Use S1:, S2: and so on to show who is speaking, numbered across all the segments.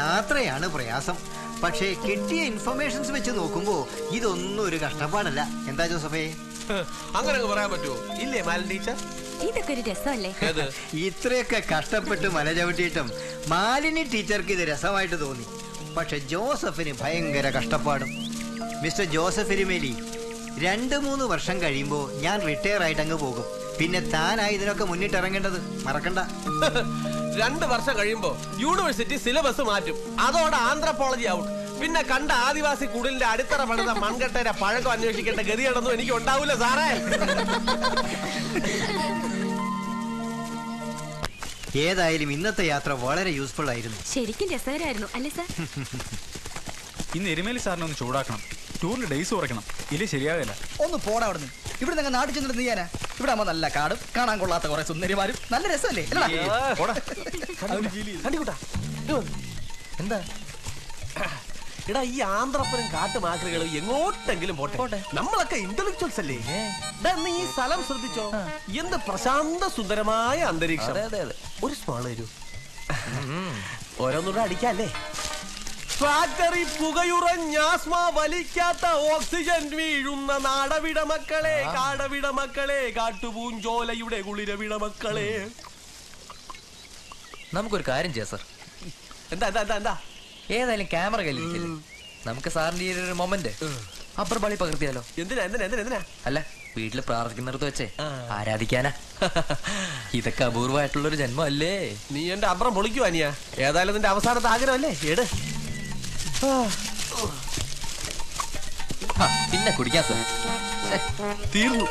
S1: യാത്രയാണ് പ്രയാസം. പക്ഷേ കിട്ടിയ ഇൻഫർമേഷൻസ് വെച്ച് നോക്കുമ്പോ ഇതൊന്നും ഒരു കഷ്ടപ്പാടല്ല. എന്താ ജോസഫേ?
S2: അങ്ങനെ പറയാൻ പറ്റുമോ? ഇല്ലേ മാലൻ ടീച്ചർ?
S3: ഇതൊക്കെ ഒരു രസമല്ലേ?
S1: ഇത്രയൊക്കെ കഷ്ടപ്പെട്ട് മല ചവിട്ടിയിട്ടും മാലിനി ടീച്ചർക്ക് ഇത് രസമായിട്ട് തോന്നി. പക്ഷെ ജോസഫിന് ഭയങ്കര കഷ്ടപ്പാടും. മിസ്റ്റർ ജോസഫ് എരുമേലി, 2-3 വർഷം കഴിയുമ്പോ ഞാൻ റിട്ടയർ ആയിട്ട് അങ്ങ് പോകും. പിന്നെ താനായി ഇതിനൊക്കെ മുന്നിട്ടിറങ്ങേണ്ടത് മറക്കണ്ട.
S2: 2 വർഷം കഴിയുമ്പോ യൂണിവേഴ്സിറ്റി സിലബസ് മാറ്റും. അതോടെ ആന്ത്രപ്പോളജി ഔട്ട്. പിന്നെ കണ്ട ആദിവാസി കുടിലിന്റെ അടിത്തറ പണിത മൺകട്ടയുടെ പഴക്കം അന്വേഷിക്കേണ്ട ഗതിയാണെന്നും എനിക്ക് ഉണ്ടാവൂല സാറേ.
S1: ഏതായാലും ഇന്നത്തെ യാത്ര വളരെ യൂസ്ഫുൾ ആയിരുന്നു.
S3: ശരിക്കും രസകരമായിരുന്നു അല്ലേ സാർ?
S4: ഇന്ന് എരുമേലി സാറിനെ ഒന്ന് ചൂടാക്കണം. ടൂറിൽ ഡേയ്സ് കുറയ്ക്കണം. ഇല്ലേ ശരിയാകില്ല.
S5: ഒന്ന് പോടാ അവിടുന്ന്. ഇവിടെ നിങ്ങൾ നാട്ടിൽ ചെന്നിട്ട് ചെയ്യാനാ? ഇവിടെ ആകുമ്പോ നല്ല കാടും കാണാൻ കൊള്ളാത്ത കുറെ സുന്ദരിമാരും നല്ല രസമല്ലേ?
S2: എന്താ എടാ, ഈ ആന്ധ്രപ്പനും കാട്ടുമാക്രികളും എങ്ങോട്ടെങ്കിലും പോട്ടെ, നമ്മളൊക്കെ ഇന്റലക്ച്വൽസ് അല്ലേ? നീ ഈ സ്ഥലം ശ്രദ്ധിച്ചോ? എന്ത് പ്രശാന്ത സുന്ദരമായ അന്തരീക്ഷം. ഒരു സ്മോൾ തരൂ, ഓരോന്നൂടെ അടിക്കല്ലേ. ഫാക്ടറി പുകയുറഞ്ഞാസ്മ വലിക്കാത്ത ഓക്സിജൻ വീഴുന്ന നാടവിട മക്കളെ, കാടവിട മക്കളെ, കാട്ടുപൂഞ്ചോലയുടെ കുളിരവിട മക്കളെ.
S6: നമുക്കൊരു കാര്യം ചെയ്യാം സാർ.
S2: എന്താ എന്താ എന്താ എന്താ
S6: ഏതായാലും ക്യാമറ കയ്യിലിരിക്കില്ലേ, നമുക്ക് സാറിന്റെ ഒരു മൊമെന്റ് അപ്പുറം പാളി പകർത്തിയാലോ?
S2: എന്തിനാ എന്തിനാ എന്തിനാ എന്തിനാ?
S6: അല്ല, വീട്ടില് പ്രാർത്ഥിക്കുന്നിടത്ത് വെച്ചേ ആരാധിക്കാനാ. ഇതൊക്കെ അപൂർവമായിട്ടുള്ളൊരു ജന്മം അല്ലേ?
S2: നീ എന്റെ അപ്പുറം പൊളിക്കുവാ നീയാ. ഏതായാലും നിന്റെ അവസാനത്തെ ആഗ്രഹമല്ലേ? എട്
S6: പിന്നെ കുടിക്കാം സാർ.
S2: തീർന്നു.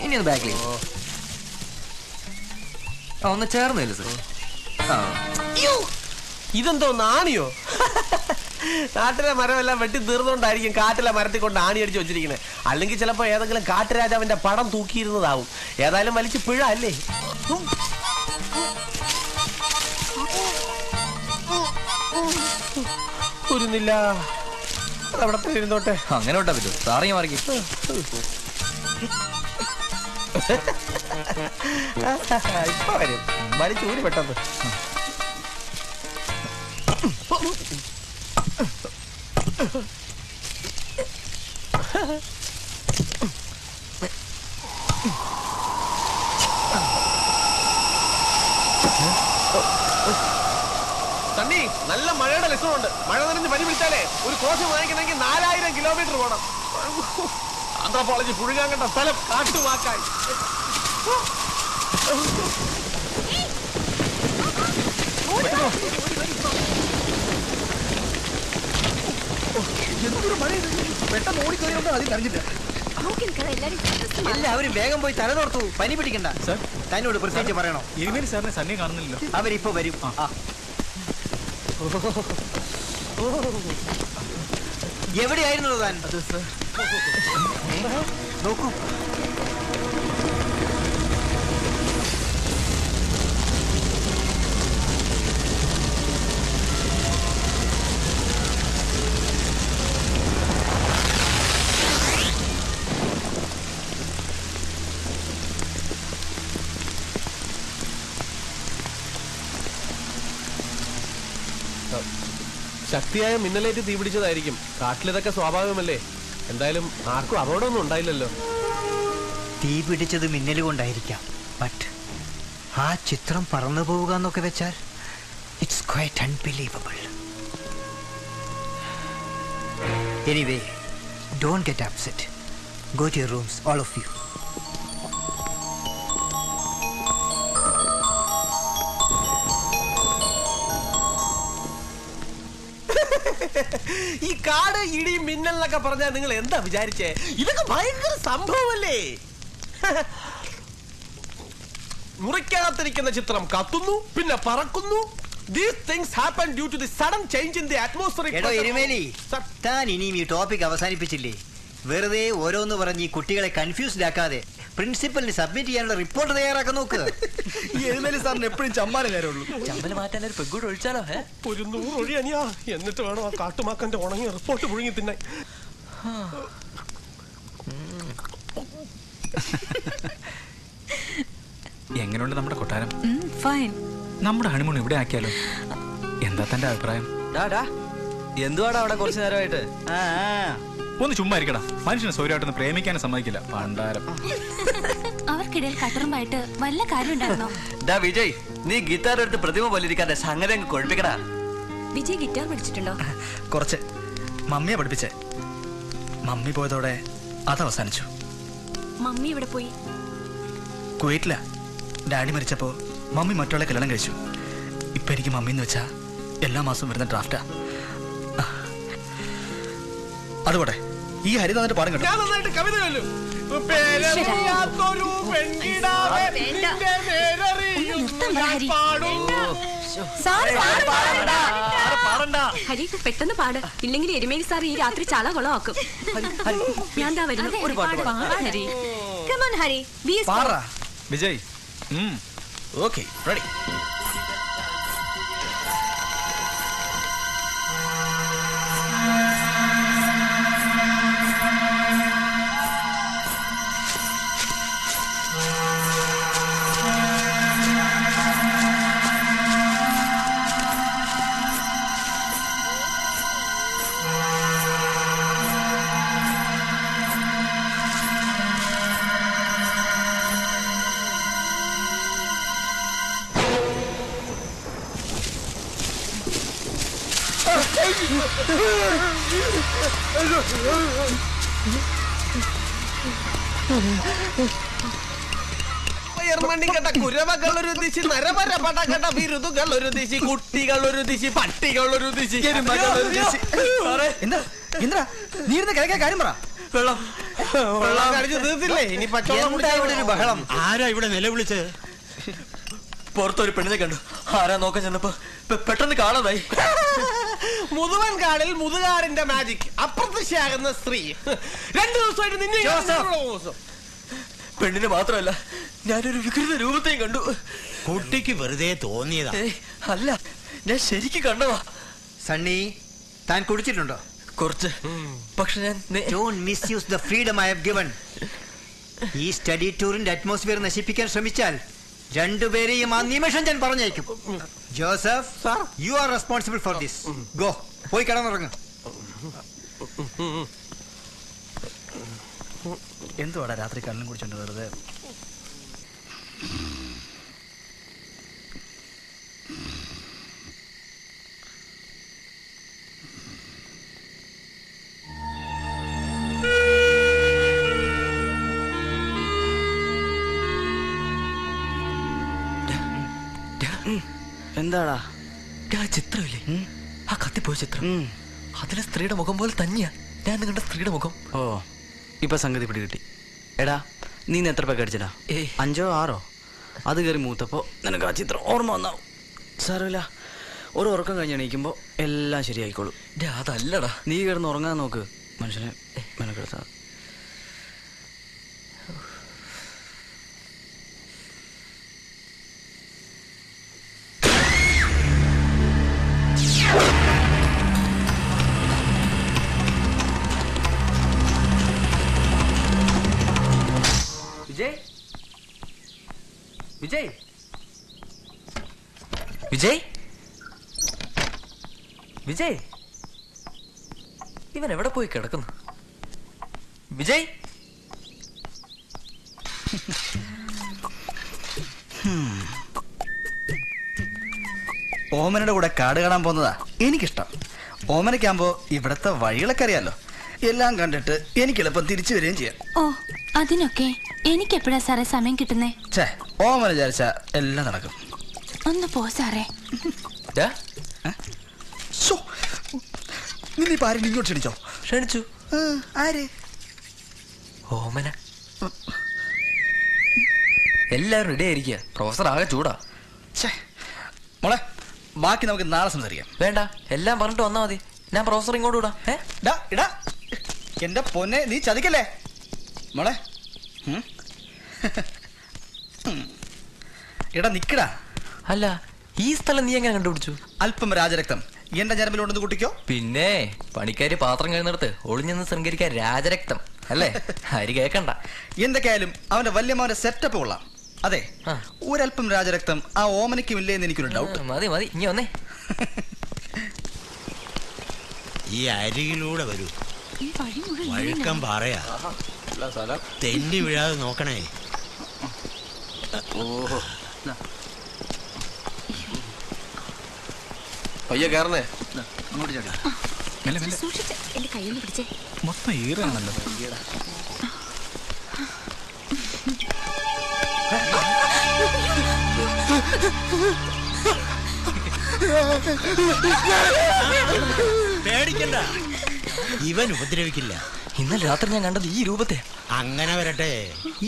S6: ഇനി ഒന്ന് ബാക്കിലേ ഒന്ന് ചേർന്നില്ല സാർ.
S2: ഇതെന്തോ നാണിയോ? നാട്ടിലെ മരമെല്ലാം വെട്ടി തീർന്നുകൊണ്ടായിരിക്കും കാട്ടിലെ മരത്തിൽ കൊണ്ട് ആണി അടിച്ച് വെച്ചിരിക്കുന്നത്. അല്ലെങ്കിൽ ചിലപ്പോ ഏതെങ്കിലും കാട്ടുരാജാവിന്റെ പടം തൂക്കിയിരുന്നതാവും. ഏതായാലും വലിച്ചു പിഴ അല്ലേ? ഒരുന്നില്ല, അവിടെ ഇരുന്നോട്ടെ.
S6: അങ്ങനെ വിട്ടാ പറ്റും. സാറിങ്ങ മാറി
S2: ഇപ്പൊ വരും. വലിച്ചൂരി പെട്ടെന്ന്. തണ്ണി, നല്ല മഴയുടെ ലക്ഷണമുണ്ട്. മഴ നനഞ്ഞ് പനി പിടിച്ചാലേ ഒരു കോശം വാങ്ങിക്കണമെങ്കിൽ 4000 കിലോമീറ്റർ പോകണം. ആന്ത്രപ്പോളജി പുഴുകാൻ കണ്ട സ്ഥലം കാട്ടുവാക്കായി.
S5: പെട്ടെന്ന് ഓടിക്കറിയുണ്ടോ അതിൽ അറിഞ്ഞില്ല.
S1: എല്ലാവരും വേഗം പോയി തല തോർത്തു. പനി പിടിക്കണ്ട. തന്നോട് പ്രത്യേകിച്ച് പറയണോ?
S4: എരുമേലി സാറിനെ സണ്ണി കാണുന്നില്ലല്ലോ.
S1: അവരിപ്പോ വരും. എവിടെയായിരുന്നു താൻ? നോക്കൂ,
S2: ശക്തിയായ മിന്നലേറ്റ് തീപിടിച്ചതായിരിക്കും. കാട്ടിലിതൊക്കെ സ്വാഭാവികമല്ലേ. എന്തായാലും ആർക്കും അപകടമൊന്നും ഉണ്ടായില്ലല്ലോ.
S1: തീ പിടിച്ചത് മിന്നൽ കൊണ്ടായിരിക്കാം. ബട്ട് ആ ചിത്രം പറന്നു പോവുക എന്നൊക്കെ വെച്ചാൽ it's quite unbelievable. Anyway, don't get upset. Go to your rooms, all of you.
S2: ഈ കാട് ഇടി മിന്നൽ എന്നൊക്കെ പറഞ്ഞാൽ നിങ്ങൾ എന്താ വിചാരിച്ചേ? ഇതൊക്കെ ഭയങ്കര സംഭവമല്ലേ. മുറിക്കകത്തിരിക്കുന്ന ചിത്രം കത്തുന്നു, പിന്നെ പറക്കുന്നു. These things happen due to the sudden change in the atmospheric pressure.
S1: Erumeli, താൻ ഇനിയും ഈ ടോപ്പിക് അവസാനിപ്പിച്ചില്ലേ? വെറുതെ ഓരോന്ന് പറഞ്ഞ് ഈ കുട്ടികളെ കൺഫ്യൂസ്ഡ് ആക്കാതെ പ്രിൻസിപ്പലിന് സബ്മിറ്റ് ചെയ്യാനുള്ള റിപ്പോർട്ട് തയ്യാറാക്കാൻ നോക്ക്.
S5: ഈ എരുമേലി സാറിന് എപ്പോഴും ചമ്മാന നേരമുള്ളൂ.
S6: ചമ്മല് മാറ്റാൻ ഒരു പെഗ്ഗൂട് ഒഴിച്ചാലോ?
S2: ഒരു 100 ഒഴി അനിയാ. എന്നിട്ട് വേണം ആ കാട്ടുമാക്കന്റെ ഉണങ്ങിയ റിപ്പോർട്ട് മുഴുങ്ങി തിന്നാൻ.
S4: എങ്ങനെയുണ്ട് നമ്മുടെ കൊട്ടാരം?
S3: ഫൈൻ.
S4: നമ്മുടെ ഹണിമൂൺ ഇവിടെ ആക്കിയാലോ? എന്താ തന്റെ അഭിപ്രായം?
S6: എന്തുവാടാ അവിടെ കുറച്ചു നേരമായിട്ട്?
S4: ഒന്ന് ചുമ്മാ ഇരിക്കടാ. മനുഷ്യനെ സ്വയമായിട്ടൊന്ന് പ്രേമിക്കാനും സമ്മതിക്കില്ല പണ്ടാരം.
S3: അവർക്കിടയിൽ കട്ടറുമായിട്ട് വല്ല കാര്യം ഉണ്ടായിരുന്നോ?
S6: വിജയ്, നീ ഗിറ്റാർ എടുത്ത് പ്രതിമ പോലിരിക്കാതെ സംഗതി അങ്ങ് കൊഴിപ്പിക്കടാ.
S3: വിജയ് ഗിറ്റാർ പഠിച്ചിട്ടുണ്ടോ?
S5: കുറച്ച്. മമ്മിയെ പഠിപ്പിച്ചേ. മമ്മി പോയതോടെ അത് അവസാനിച്ചു.
S3: മമ്മി ഇവിടെ പോയി?
S5: കുവൈറ്റില. ഡാഡി മരിച്ചപ്പോ മമ്മി മറ്റുള്ള കല്യാണം കഴിച്ചു. ഇപ്പൊ എനിക്ക് മമ്മിന്ന് വെച്ചാ എല്ലാ മാസവും വരുന്ന ഡ്രാഫ്റ്റാ. അതുപോട്ടെ, ഈ ഹരി തന്നിട്ട് പാടും കേട്ടോ.
S2: ഞാൻ നന്നായിട്ട് കവിത ചൊല്ലും. പേരറിയാത്തൊരു പെൺകിടാവേ, നിന്റെ പേരറിയുന്നു ഞാൻ പാടും.
S3: ഹരി പെട്ടെന്ന് പാട്, ഇല്ലെങ്കിൽ എരുമേലി സാർ ഈ രാത്രി ചാള കൊളമാക്കും. ഞാൻ ദാ വരുന്നു. ഒരു പാട് ഹരി. Come on, Hari.
S5: പാടാ
S4: വിജയ്.
S5: Okay, ready.
S2: മണിക്കട്ട കുരവകളൊരു ദിശി, നരമര പടകട ബിരുദുകളൊരു ദിശി, കുട്ടികളൊരു ദിശി, പട്ടികളൊരു ദിശി.
S5: നീ ഇരുന്ന് കിഴക്കേ കാര്യം പറ.
S6: വെള്ളം
S2: വെള്ളം കടിച്ചു തീർത്തില്ലേ? ഇനി
S1: ഒരു ബഹളം.
S7: ആരാ ഇവിടെ നിലവിളിച്ചത്?
S6: പുറത്തൊരു പെണ്ണിനെ കണ്ടു. ആരാ നോക്കാൻ ചെന്നപ്പോ പെട്ടെന്ന് കാണാതായി.
S2: മുതുവൻ കാടിൽ മുതുകാടിന്റെ മാജിക്, അപ്രത്യക്ഷയാകുന്ന സ്ത്രീ. 2 ദിവസമായിട്ട് നിന്നെ
S6: പെണ്ണിനെ മാത്രമല്ല, ഞാനൊരു വികൃത രൂപത്തെയും കണ്ടു.
S7: കുട്ടിക്ക് വെറുതെ തോന്നിയതാ.
S6: അല്ല, ഞാൻ ശരിക്കും കണ്ടതാ.
S1: സണ്ണി, താൻ കുടിച്ചിട്ടുണ്ടോ?
S6: കുറച്ച്. പക്ഷെ ഞാൻ
S1: Don't misuse the freedom I have given. ഈ സ്റ്റഡി ടൂറിന്റെ അറ്റ്മോസ്ഫിയർ നശിപ്പിക്കാൻ ശ്രമിച്ചാൽ രണ്ടുപേരെയും ആ നിമിഷം ഞാൻ പറഞ്ഞേക്കും. Joseph, you are responsible for this. Go, പോയി കിടന്നുറങ്ങ്.
S5: എന്തുവാടാ രാത്രി കണ്ണും കുടിച്ചോണ്ട് വെറുതെ? എന്താടാ?
S6: ചിത്രമില്ലേ, ആ കത്തിപ്പോയ ചിത്രം, അതിലെ സ്ത്രീയുടെ മുഖം പോലെ തന്നെയാ ഞാൻ കണ്ട സ്ത്രീയുടെ മുഖം.
S5: ഓ, ഇപ്പൊ സംഗതി പിടികിട്ടി. എടാ, നീ എത്ര പേക്ക് അടിച്ചടാ? 5 or 6? അത് കയറി മൂത്തപ്പോ നിനക്ക് ആ ചിത്രം ഓർമ്മ വന്നാവും. സാരമില്ല, ഒരു ഉറക്കം കഴിഞ്ഞ് എണീക്കുമ്പോ എല്ലാം ശരിയായിക്കോളും.
S6: അതല്ലടാ,
S5: നീ കിടന്ന് ഉറങ്ങാൻ നോക്ക്. മനുഷ്യനെ മെനക്കെടുത്താ.
S6: വിജയ്, വിജയ്, വിജയ്, വിജയ്, ഇവൻ എവിടെ പോയി കിടക്കുന്നു? വിജയ്,
S5: ഓമനയുടെ കൂടെ കാട് കാണാൻ പോകുന്നതാ എനിക്കിഷ്ടം. ഓമനയ്ക്കാകുമ്പോ ഇവിടത്തെ വഴികളൊക്കെ അറിയാലോ. എല്ലാം കണ്ടിട്ട് എനിക്ക് എളുപ്പം തിരിച്ചു വരികയും ചെയ്യാം.
S3: ഓ, അതിനൊക്കെ എനിക്ക് എപ്പോഴാ സാറേ സമയം കിട്ടുന്നേ?
S5: ഛേ, ഓമന വിചാരിച്ച എല്ലാം നടക്കും.
S3: ഒന്ന് പോ സാറേ.
S5: നിന്നിപ്പോ ആരും ഇങ്ങോട്ട് ക്ഷണിച്ചോ?
S6: ക്ഷണിച്ചു.
S5: ആര്?
S6: ഓമന. എല്ലാരും റെഡി ആയിരിക്കുക. പ്രൊഫസർ ആകെ ചൂടാ.
S5: മോളെ, ബാക്കി നമുക്ക് നാളെ സംസാരിക്കാം.
S6: വേണ്ട, എല്ലാം പറഞ്ഞിട്ട് വന്നാ മതി. ഞാൻ പ്രൊഫസർ ഇങ്ങോട്ട് വിടാം.
S5: ഇടാ, എന്റെ പൊന്നെ, നീ ചതിക്കല്ലേ മോളെ. എടാ നിക്കടാ.
S6: അല്ല, ഈ സ്ഥലം നീ എങ്ങനെ കണ്ടുപിടിച്ചു?
S5: അല്പം രാജരക്തം എന്റെ ഞരമ്പിലുണ്ടെന്ന് കൂട്ടിക്കോ.
S6: പിന്നെ പണിക്കാരി പാത്രം കഴിയുന്നിടത്ത് ഒളിഞ്ഞെന്ന് ശൃംഗരിക്കാൻ രാജരക്തം അല്ലേ? ഹരി കേക്കണ്ട.
S5: എന്തൊക്കെയായാലും അവന്റെ വല്യമ്മന്റെ സെറ്റപ്പ് കൊള്ളാം. അതെ, ഒരല്പം രാജരക്തം ആ ഓമനയ്ക്കുമില്ലേ എന്ന് എനിക്കൊരു ഡൗട്ട്.
S6: മതി മതി, ഇനി വന്നേ.
S7: ഈ അരികിലൂടെ വരൂ. വഴുക്കം പറയാ, തെന്നി വീഴാതെ നോക്കണേ.
S2: ഓഹോ, പയ്യ കേറണേ.
S4: അങ്ങോട്ട് ചാടി. മെല്ലെ മെല്ലെ.
S3: സൂക്ഷിച്ച് എന്റെ കയ്യിൽ പിടിച്ചേ.
S4: മൊത്തം ഈറാണല്ലോ.
S7: പേടിക്കണ്ട, ഇവൻ ഉപദ്രവിക്കില്ല.
S6: ഇന്നലെ രാത്രി ഞാൻ കണ്ടത് ഈ രൂപത്തെ.
S7: അങ്ങനെ വരട്ടെ.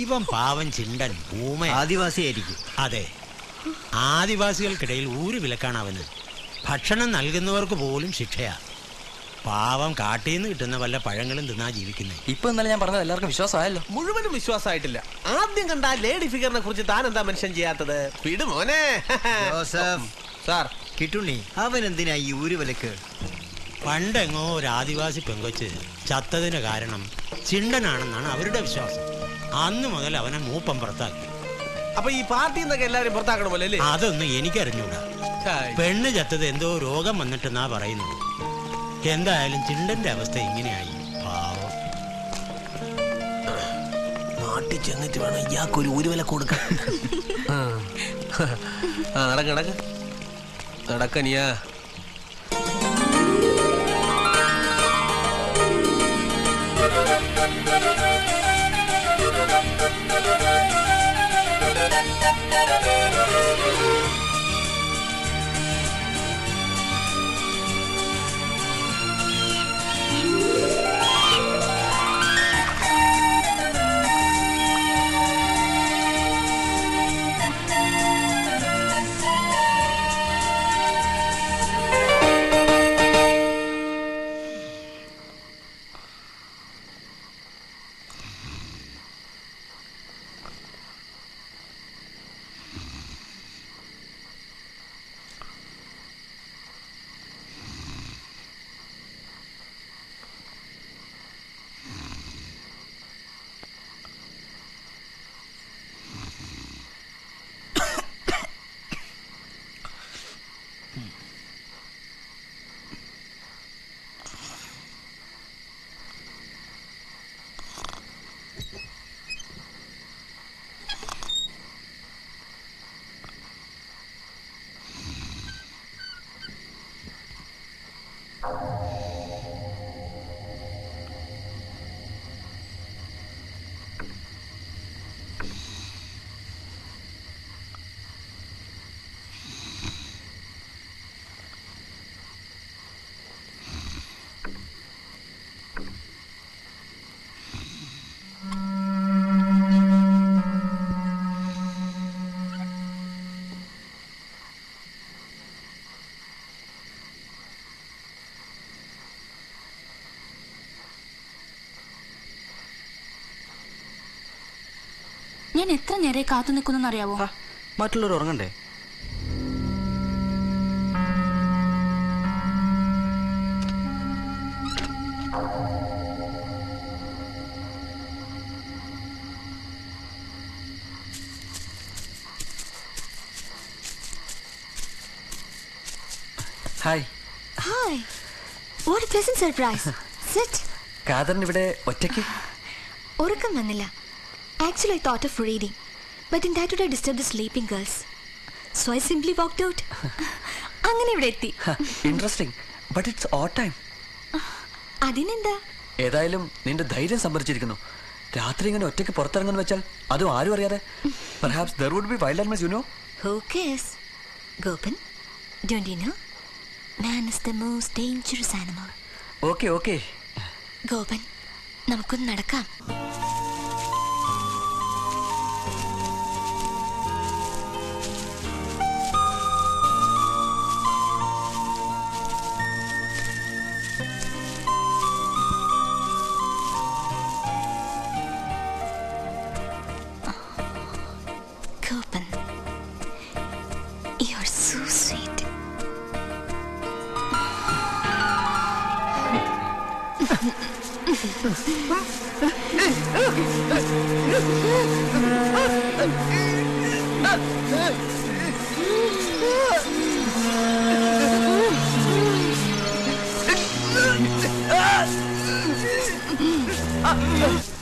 S7: ഇവൻ പാവൻ ചിണ്ടൻ ഊമ
S1: ആദിവാസിയായിരിക്കും.
S7: അതെ, ആദിവാസികൾക്കിടയിൽ ഊര് വിലക്കാണ് അവന്. ഭക്ഷണം നൽകുന്നവർക്ക് പോലും ശിക്ഷയാ. പാവം കാട്ടിന്ന് കിട്ടുന്ന വല്ല പഴങ്ങളും തിന്നാ ജീവിക്കുന്നത്.
S6: ഇപ്പൊ ഇന്നലെ ഞാൻ പറഞ്ഞത് എല്ലാവർക്കും വിശ്വാസമായല്ലോ.
S2: മുഴുവനും വിശ്വാസമായിട്ടില്ല. ആദ്യം കണ്ട ആ ലേഡി ഫിഗറിനെ കുറിച്ച് താൻ എന്താ മെൻഷൻ ചെയ്യാത്തത്? വിട് മോനെ.
S1: ജോസഫ്
S2: സാർ,
S1: കിട്ടുണ്ണി, അവൻ എന്തിനാ ഈ ഊരുവിലക്ക്?
S7: പണ്ടെങ്ങോ ഒരു ആദിവാസി പെങ്കൊച്ച് ചത്തതിന് കാരണം ചിണ്ടനാണെന്നാണ് അവരുടെ വിശ്വാസം. അന്ന് മുതൽ അവനെ മൂപ്പം പുറത്താക്കി.
S2: അപ്പൊ ഈ പാർട്ടിയിൽ നിന്നൊക്കെ എല്ലാവരും പുറത്താക്കണമല്ലോ അല്ലേ?
S7: അതൊന്നും എനിക്കറിഞ്ഞൂടാ. പെണ്ണ് ചത്തത് എന്തോ രോഗം വന്നിട്ടെന്നാ പറയുന്നത്. എന്തായാലും ചിണ്ടന്റെ അവസ്ഥ ഇങ്ങനെയായി. പാവം.
S2: നാട്ടിൽ ചെന്നിട്ട് വേണം ഇയാൾക്കൊരു ഊരുവില കൊടുക്കാൻ. നടക്ക നടക്ക നടക്കനിയാ.
S3: ഞാൻ എത്ര നേരെ കാത്തു നിൽക്കുന്നറിയാവോ?
S5: മറ്റുള്ളവർ ഉറങ്ങണ്ടേ?
S6: Hi.
S3: Hi. What a pleasant surprise. Sit.
S6: കാതറിന് ഇവിടെ ഒറ്റയ്ക്ക്?
S3: ഉറക്കം വന്നില്ല. Actually, I thought of reading, but in that would I disturb the sleeping girls. So I simply walked out. അങ്ങനെ ഇവിടെ എത്തി.
S6: Interesting, but it's all time.
S3: അതിനെന്താ?
S6: ഏതായാലും നിന്റെ ധൈര്യം സംഭരിച്ചിരിക്കുന്നു. രാത്രി ഇങ്ങനെ ഒറ്റയ്ക്ക് പുറത്തിറങ്ങുന്നു വെച്ചാൽ അതും ആരും അറിയാതെ. Perhaps there would be wild animals, you know?
S3: Who cares? Gopan, don't you know? Man is the most dangerous animal.
S6: Okay, okay.
S3: Gopan, നമുക്കൊന്ന് നടക്കാം. Gopan, you're so sweet.
S5: Ah!